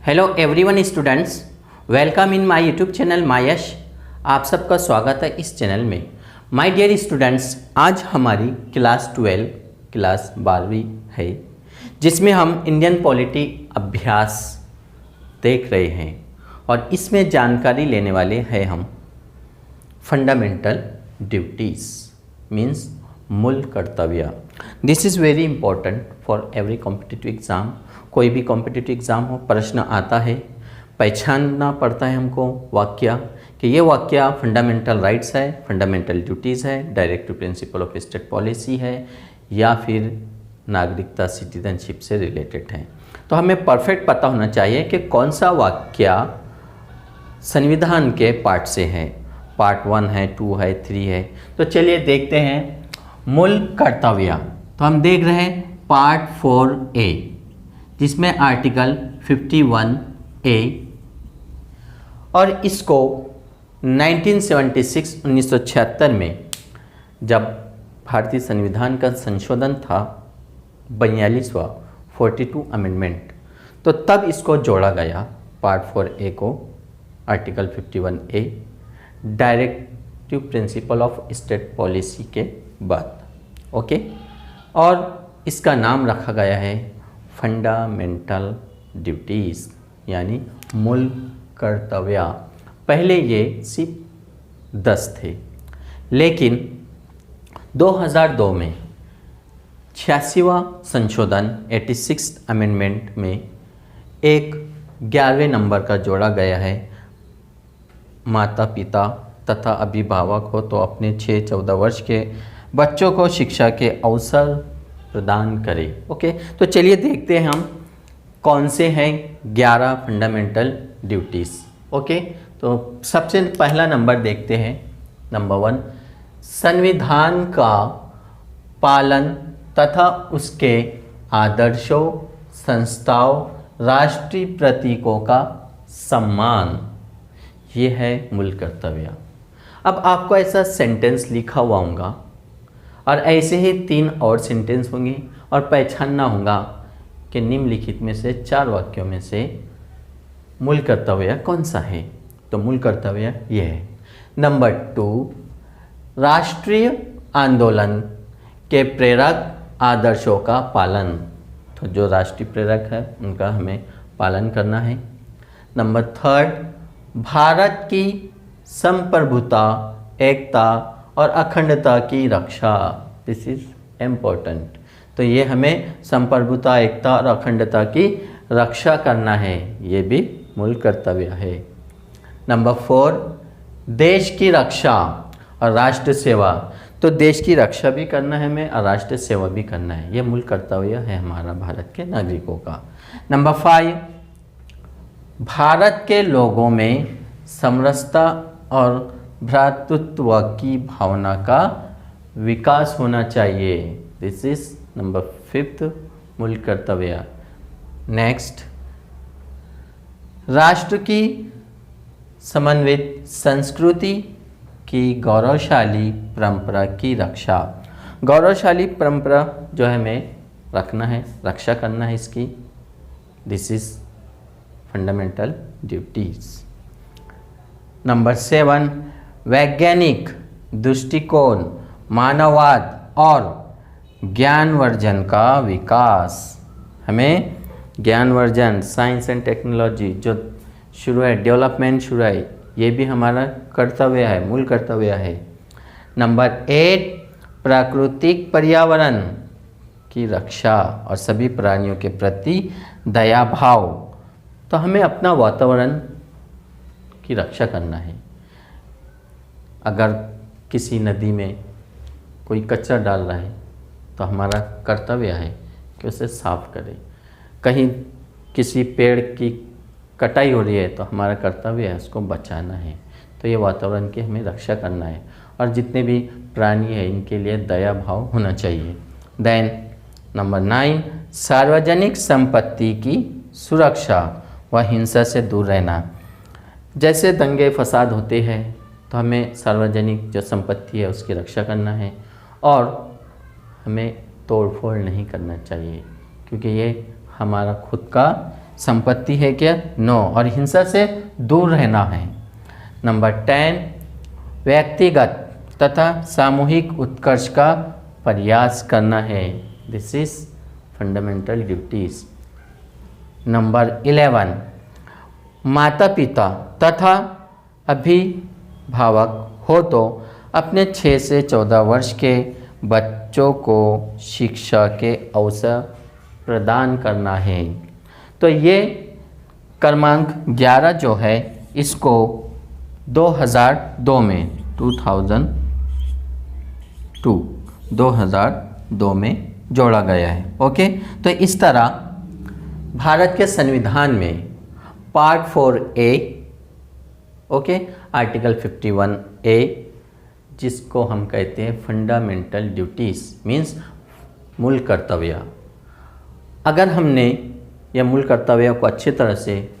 Hello everyone students, welcome in my YouTube channel Mayash. आप सबका स्वागत है इस चैनल में। माय डियर स्टूडेंट्स, आज हमारी क्लास 12 क्लास 12वीं है, जिसमें हम इंडियन पॉलिटी अभ्यास देख रहे हैं और इसमें जानकारी लेने वाले हैं हम फंडामेंटल ड्यूटीज़ मीन्स मूल कर्तव्य। This is very important for every competitive exam. कोई भी कॉम्पिटिटिव एग्ज़ाम हो, प्रश्न आता है, पहचानना पड़ता है हमको वाक्य कि ये वाक्य फंडामेंटल राइट्स है, फंडामेंटल ड्यूटीज़ है, directive principle of state policy है या फिर नागरिकता सिटीजनशिप से रिलेटेड है। तो हमें परफेक्ट पता होना चाहिए कि कौन सा वाक्य संविधान के पार्ट से है, पार्ट 1 है, 2 है, 3 है। तो चलिए देखते हैं मूल कर्तव्य। तो हम देख रहे हैं पार्ट 4A, जिसमें आर्टिकल 51A, और इसको 1976 में जब भारतीय संविधान का संशोधन था 42वां 42 अमेंडमेंट, तो तब इसको जोड़ा गया पार्ट 4A को article 51A directive principle of state policy के बाद। ओके, और इसका नाम रखा गया है फंडामेंटल ड्यूटीज़ यानी मूल कर्तव्य। पहले ये सिर्फ 10 थे, लेकिन 2002 में 86वां संशोधन 86th अमेंडमेंट में एक 11वें नंबर का जोड़ा गया है। माता पिता तथा अभिभावक हो तो अपने 6-14 वर्ष के बच्चों को शिक्षा के अवसर प्रदान करें। ओके, तो चलिए देखते हैं हम कौन से हैं 11 फंडामेंटल ड्यूटीज़। ओके, तो सबसे पहला नंबर देखते हैं, नंबर 1, संविधान का पालन तथा उसके आदर्शों, संस्थाओं, राष्ट्रीय प्रतीकों का सम्मान। ये है मूल कर्तव्य। अब आपको ऐसा सेंटेंस लिखा हुआ होगा और ऐसे ही 3 और सेंटेंस होंगे और पहचानना होगा कि निम्नलिखित में से 4 वाक्यों में से मूल कर्तव्य कौन सा है। तो मूल कर्तव्य ये है। नंबर 2, राष्ट्रीय आंदोलन के प्रेरक आदर्शों का पालन। तो जो राष्ट्रीय प्रेरक है उनका हमें पालन करना है। नंबर 3, भारत की संप्रभुता, एकता और अखंडता की रक्षा। This is important. तो ये हमें संप्रभुता, एकता और अखंडता की रक्षा करना है, ये भी मूल कर्तव्य है। नंबर 4, देश की रक्षा और राष्ट्र सेवा। तो देश की रक्षा भी करना है हमें और राष्ट्र सेवा भी करना है, ये मूल कर्तव्य है हमारा भारत के नागरिकों का। नंबर 5, भारत के लोगों में समरसता और भ्रातृत्व की भावना का विकास होना चाहिए। दिस इज नंबर 5th मूल कर्तव्य। नेक्स्ट, राष्ट्र की समन्वित संस्कृति की गौरवशाली परंपरा की रक्षा। गौरवशाली परंपरा जो है हमें रखना है, रक्षा करना है इसकी। This is fundamental duties. Number 7, वैज्ञानिक दृष्टिकोण, मानववाद और ज्ञानवर्धन का विकास। हमें ज्ञानवर्धन, साइंस एंड टेक्नोलॉजी जो शुरू है, डेवलपमेंट शुरू है, ये भी हमारा कर्तव्य है, मूल कर्तव्य है। नंबर 8, प्राकृतिक पर्यावरण की रक्षा और सभी प्राणियों के प्रति दया भाव। तो हमें अपना वातावरण की रक्षा करना है। अगर किसी नदी में कोई कचरा डाल रहा है तो हमारा कर्तव्य है कि उसे साफ करें। कहीं किसी पेड़ की कटाई हो रही है तो हमारा कर्तव्य है उसको बचाना है। तो ये वातावरण की हमें रक्षा करना है और जितने भी प्राणी हैं इनके लिए दया भाव होना चाहिए। देन नंबर 9, सार्वजनिक संपत्ति की सुरक्षा व हिंसा से दूर रहना। जैसे दंगे फसाद होते हैं तो हमें सार्वजनिक जो संपत्ति है उसकी रक्षा करना है और हमें तोड़फोड़ नहीं करना चाहिए, क्योंकि ये हमारा खुद का संपत्ति है क्या? नो। और हिंसा से दूर रहना है। नंबर 10, व्यक्तिगत तथा सामूहिक उत्कर्ष का प्रयास करना है। This is fundamental duties. Number 11, माता पिता तथा अभिभावक हो तो अपने 6 से 14 वर्ष के बच्चों को शिक्षा के अवसर प्रदान करना है। तो ये क्रमांक 11 जो है इसको 2002 में 2002 में जोड़ा गया है। ओके, तो इस तरह भारत के संविधान में part 4A, okay, article 51A, जिसको हम कहते हैं फंडामेंटल ड्यूटीज़ मीन्स मूल कर्तव्य, अगर हमने यह मूल कर्तव्य को अच्छी तरह से